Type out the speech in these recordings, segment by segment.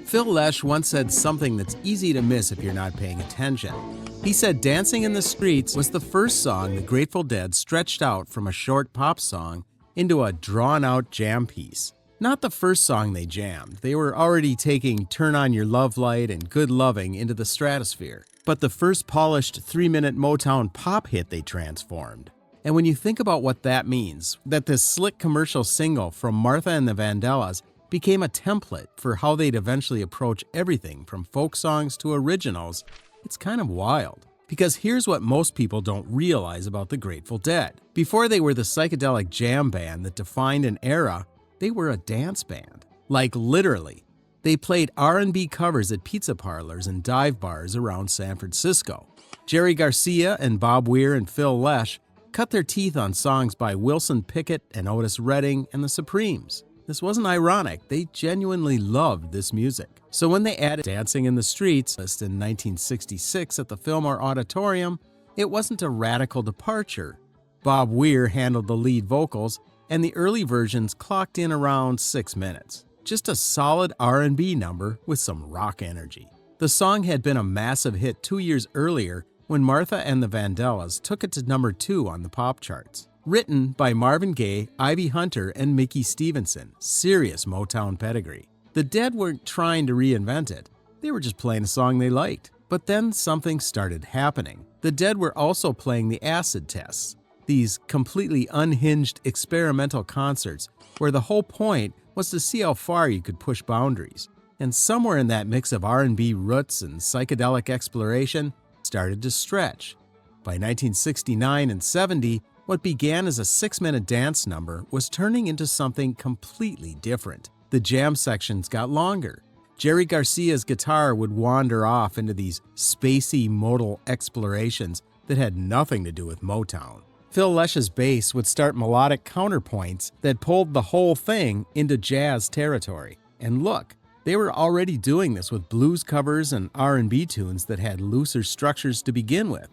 Phil Lesh once said something that's easy to miss if you're not paying attention. He said Dancing in the Streets was the first song the Grateful Dead stretched out from a short pop song into a drawn-out jam piece. Not the first song they jammed. They were already taking Turn On Your Love Light and Good Loving into the stratosphere. But the first polished 3-minute Motown pop hit they transformed. And when you think about what that means, that this slick commercial single from Martha and the Vandellas became a template for how they'd eventually approach everything from folk songs to originals, it's kind of wild. Because here's what most people don't realize about the Grateful Dead. Before they were the psychedelic jam band that defined an era, they were a dance band. Like literally. They played R&B covers at pizza parlors and dive bars around San Francisco. Jerry Garcia and Bob Weir and Phil Lesh cut their teeth on songs by Wilson Pickett and Otis Redding and the Supremes. This wasn't ironic, they genuinely loved this music. So when they added Dancing in the Streets list in 1966 at the Fillmore Auditorium, it wasn't a radical departure. Bob Weir handled the lead vocals, and the early versions clocked in around 6 minutes. Just a solid R&B number with some rock energy. The song had been a massive hit 2 years earlier when Martha and the Vandellas took it to number 2 on the pop charts. Written by Marvin Gaye, Ivy Hunter, and Mickey Stevenson. Serious Motown pedigree. The Dead weren't trying to reinvent it. They were just playing a song they liked. But then something started happening. The Dead were also playing the acid tests. These completely unhinged experimental concerts where the whole point was to see how far you could push boundaries. And somewhere in that mix of R&B roots and psychedelic exploration started to stretch. By 1969 and 70, what began as a 6-minute dance number was turning into something completely different. The jam sections got longer. Jerry Garcia's guitar would wander off into these spacey modal explorations that had nothing to do with Motown. Phil Lesh's bass would start melodic counterpoints that pulled the whole thing into jazz territory. And look, they were already doing this with blues covers and R&B tunes that had looser structures to begin with.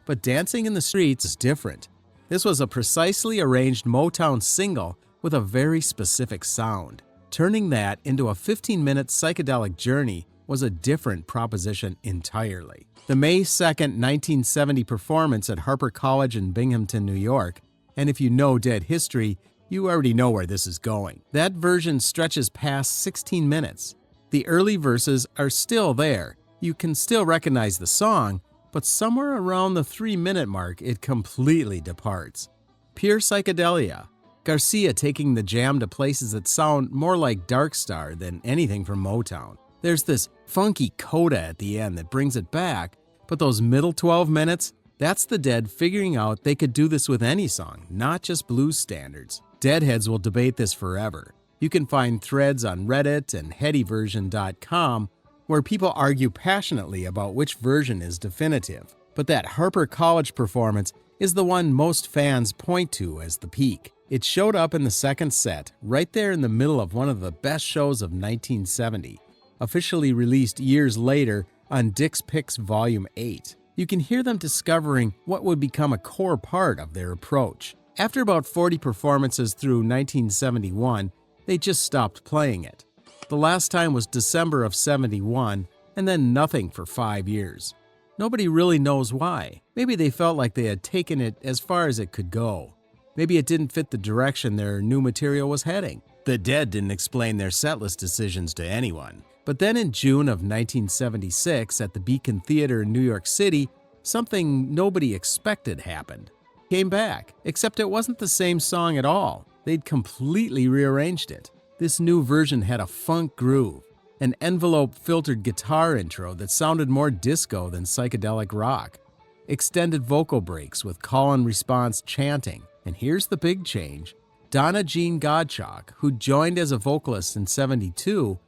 But Dancing in the Streets is different. This was a precisely arranged Motown single with a very specific sound. Turning that into a 15-minute psychedelic journey was a different proposition entirely. The May 2nd, 1970 performance at Harpur College in Binghamton, New York, and if you know Dead history, you already know where this is going. That version stretches past 16 minutes. The early verses are still there. You can still recognize the song, but somewhere around the 3-minute mark, it completely departs. Pure psychedelia. Garcia taking the jam to places that sound more like Dark Star than anything from Motown. There's this funky coda at the end that brings it back, but those middle 12 minutes, that's the Dead figuring out they could do this with any song, not just blues standards. Deadheads will debate this forever. You can find threads on Reddit and headyversion.com where people argue passionately about which version is definitive. But that Harpur College performance is the one most fans point to as the peak. It showed up in the second set, right there in the middle of one of the best shows of 1970, officially released years later on Dick's Picks Volume 8. You can hear them discovering what would become a core part of their approach. After about 40 performances through 1971, they just stopped playing it. The last time was December of 71, and then nothing for 5 years. Nobody really knows why. Maybe they felt like they had taken it as far as it could go. Maybe it didn't fit the direction their new material was heading. The Dead didn't explain their setlist decisions to anyone. But then in June of 1976 at the Beacon Theater in New York City, something nobody expected happened. Came back, except it wasn't the same song at all. They'd completely rearranged it. This new version had a funk groove, an envelope-filtered guitar intro that sounded more disco than psychedelic rock, extended vocal breaks with call-and-response chanting, and here's the big change. Donna Jean Godchaux, who joined as a vocalist in '72,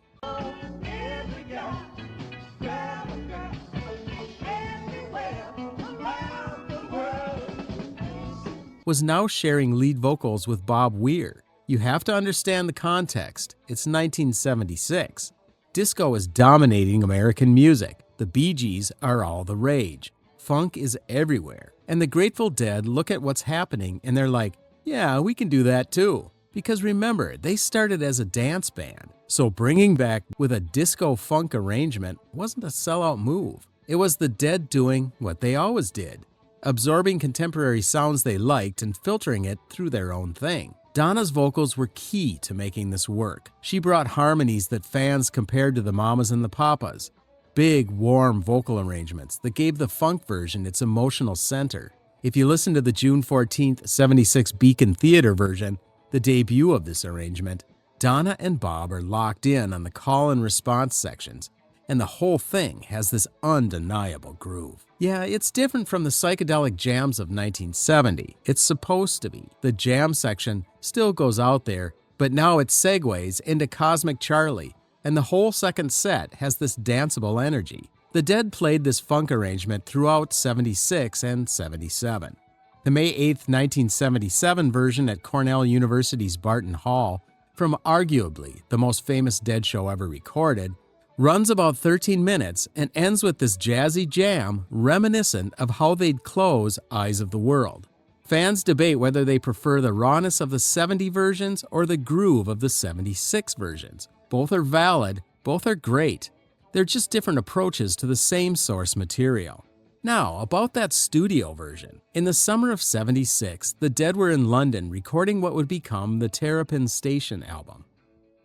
was now sharing lead vocals with Bob Weir. You have to understand the context. It's 1976. Disco is dominating American music. The Bee Gees are all the rage. Funk is everywhere. And the Grateful Dead look at what's happening and they're like, yeah, we can do that too. Because remember, they started as a dance band. So bringing back with a disco funk arrangement wasn't a sellout move. It was the Dead doing what they always did, absorbing contemporary sounds they liked and filtering it through their own thing. Donna's vocals were key to making this work. She brought harmonies that fans compared to the Mamas and the Papas. Big, warm vocal arrangements that gave the funk version its emotional center. If you listen to the June 14th, 76 Beacon Theater version, the debut of this arrangement, Donna and Bob are locked in on the call and response sections, and the whole thing has this undeniable groove. Yeah, it's different from the psychedelic jams of 1970. It's supposed to be. The jam section still goes out there, but now it segues into Cosmic Charlie, and the whole second set has this danceable energy. The Dead played this funk arrangement throughout 76 and 77. The May 8, 1977 version at Cornell University's Barton Hall, from arguably the most famous Dead show ever recorded, runs about 13 minutes and ends with this jazzy jam reminiscent of how they'd close Eyes of the World. Fans debate whether they prefer the rawness of the 70 versions or the groove of the 76 versions. Both are valid, both are great. They're just different approaches to the same source material. Now, about that studio version. In the summer of 76, the Dead were in London recording what would become the Terrapin Station album.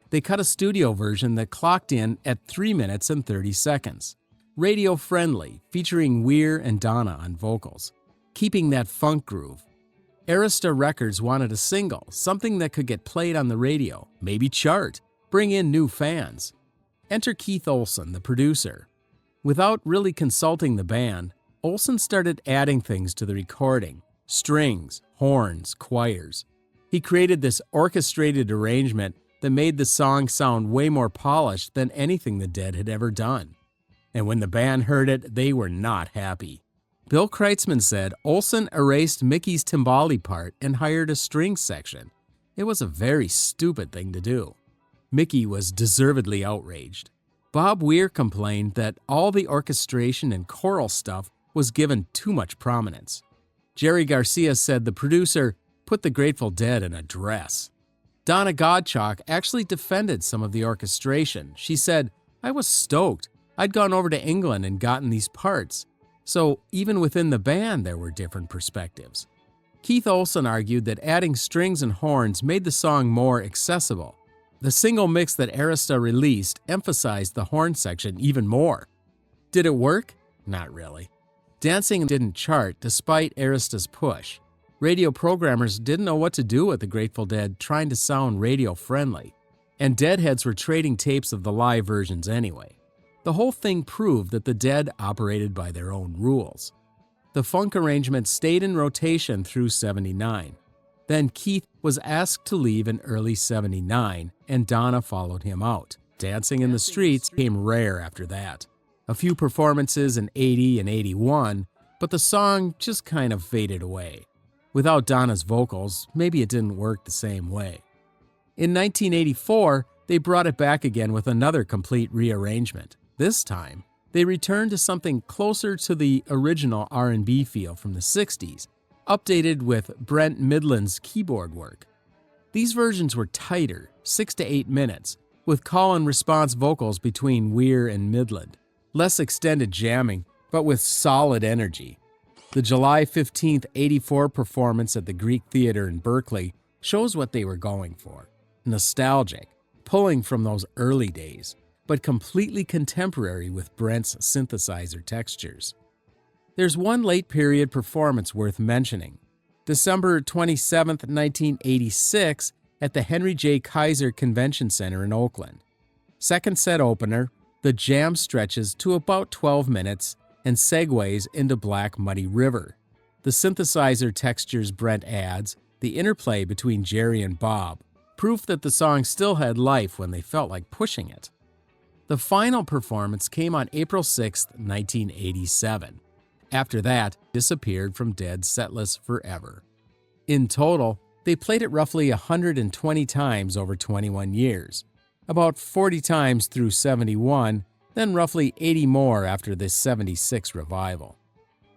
They cut a studio version that clocked in at 3 minutes and 30 seconds. Radio-friendly, featuring Weir and Donna on vocals, keeping that funk groove. Arista Records wanted a single, something that could get played on the radio, maybe chart, bring in new fans. Enter Keith Olsen, the producer. Without really consulting the band, Olsen started adding things to the recording: strings, horns, choirs. He created this orchestrated arrangement that made the song sound way more polished than anything the Dead had ever done. And when the band heard it, they were not happy. Bill Kreitzman said Olsen erased Mickey's timbali part and hired a strings section. It was a very stupid thing to do. Mickey was deservedly outraged. Bob Weir complained that all the orchestration and choral stuff was given too much prominence. Jerry Garcia said the producer put the Grateful Dead in a dress. Donna Godchaux actually defended some of the orchestration. She said, "I was stoked. I'd gone over to England and gotten these parts." So even within the band, there were different perspectives. Keith Olsen argued that adding strings and horns made the song more accessible. The single mix that Arista released emphasized the horn section even more. Did it work? Not really. Dancin didn't chart despite Arista's push. Radio programmers didn't know what to do with the Grateful Dead trying to sound radio-friendly, and Deadheads were trading tapes of the live versions anyway. The whole thing proved that the Dead operated by their own rules. The funk arrangement stayed in rotation through 79. Then Keith was asked to leave in early 79, and Donna followed him out. Dancing in the Streets came rare after that. A few performances in 80 and 81, but the song just kind of faded away. Without Donna's vocals, maybe it didn't work the same way. In 1984, they brought it back again with another complete rearrangement. This time, they returned to something closer to the original R&B feel from the 60s, updated with Brent Mydland's keyboard work. These versions were tighter, 6 to 8 minutes, with call and response vocals between Weir and Mydland. Less extended jamming, but with solid energy. The July 15, 84 performance at the Greek Theater in Berkeley shows what they were going for. Nostalgic, pulling from those early days, but completely contemporary with Brent's synthesizer textures. There's one late period performance worth mentioning. December 27, 1986, at the Henry J. Kaiser Convention Center in Oakland. Second set opener, the jam stretches to about 12 minutes and segues into Black Muddy River. The synthesizer textures Brent adds, the interplay between Jerry and Bob, proof that the song still had life when they felt like pushing it. The final performance came on April 6, 1987. After that, disappeared from Dead's setlist forever. In total, they played it roughly 120 times over 21 years, about 40 times through 71, then roughly 80 more after this 76 revival.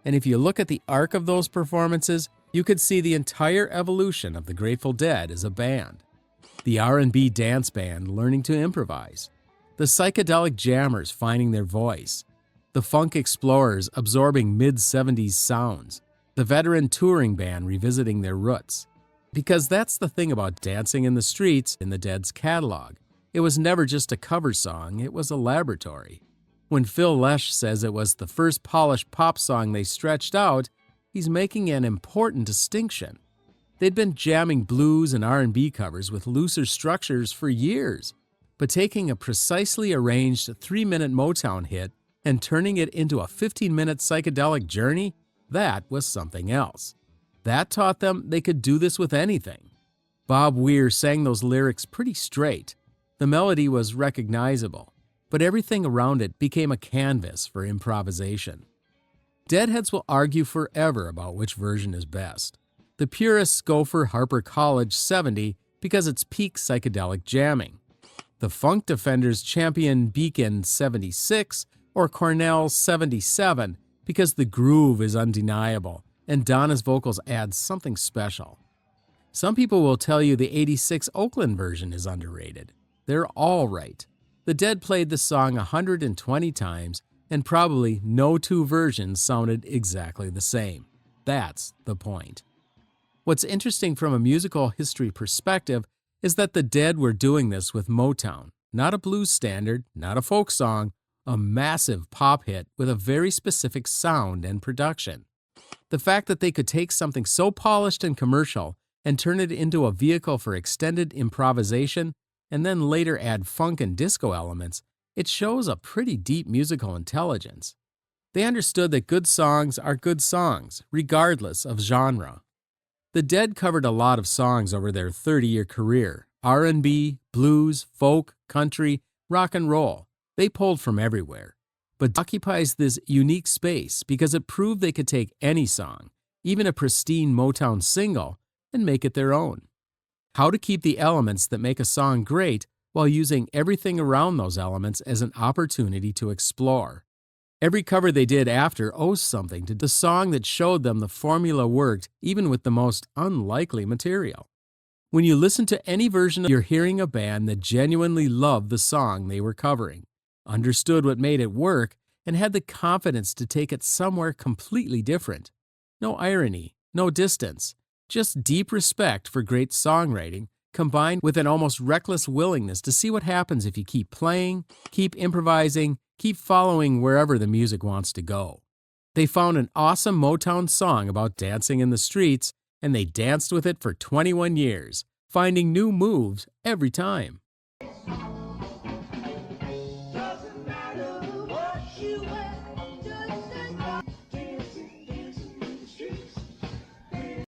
And if you look at the arc of those performances, you could see the entire evolution of the Grateful Dead as a band. the R&B dance band learning to improvise, the psychedelic jammers finding their voice, the funk explorers absorbing mid-70s sounds, the veteran touring band revisiting their roots. Because that's the thing about Dancing in the Streets in the Dead's catalog. It was never just a cover song, it was a laboratory. When Phil Lesh says it was the first polished pop song they stretched out, he's making an important distinction. They'd been jamming blues and R&B covers with looser structures for years, but taking a precisely arranged 3-minute Motown hit and turning it into a 15-minute psychedelic journey, that was something else. That taught them they could do this with anything. Bob Weir sang those lyrics pretty straight. The melody was recognizable, but everything around it became a canvas for improvisation. Deadheads will argue forever about which version is best. The purists go for Harpur College 70 because it's peak psychedelic jamming. The funk defenders champion Beacon 76 or Cornell 77 because the groove is undeniable and Donna's vocals add something special. Some people will tell you the 86 Oakland version is underrated. They're all right. The Dead played the song 120 times, and probably no two versions sounded exactly the same. That's the point. What's interesting from a musical history perspective is that the Dead were doing this with Motown, not a blues standard, not a folk song, a massive pop hit with a very specific sound and production. The fact that they could take something so polished and commercial and turn it into a vehicle for extended improvisation and then later add funk and disco elements, it shows a pretty deep musical intelligence. They understood that good songs are good songs, regardless of genre. The Dead covered a lot of songs over their 30-year career: R&B, blues, folk, country, rock and roll. They pulled from everywhere. But occupies this unique space because it proved they could take any song, even a pristine Motown single, and make it their own. How to keep the elements that make a song great while using everything around those elements as an opportunity to explore. Every cover they did after owes something to the song that showed them the formula worked even with the most unlikely material. When you listen to any version, you're hearing a band that genuinely loved the song they were covering, understood what made it work, and had the confidence to take it somewhere completely different. No irony, no distance, just deep respect for great songwriting combined with an almost reckless willingness to see what happens if you keep playing, keep improvising, keep following wherever the music wants to go. They found an awesome Motown song about dancing in the streets, and they danced with it for 21 years, finding new moves every time.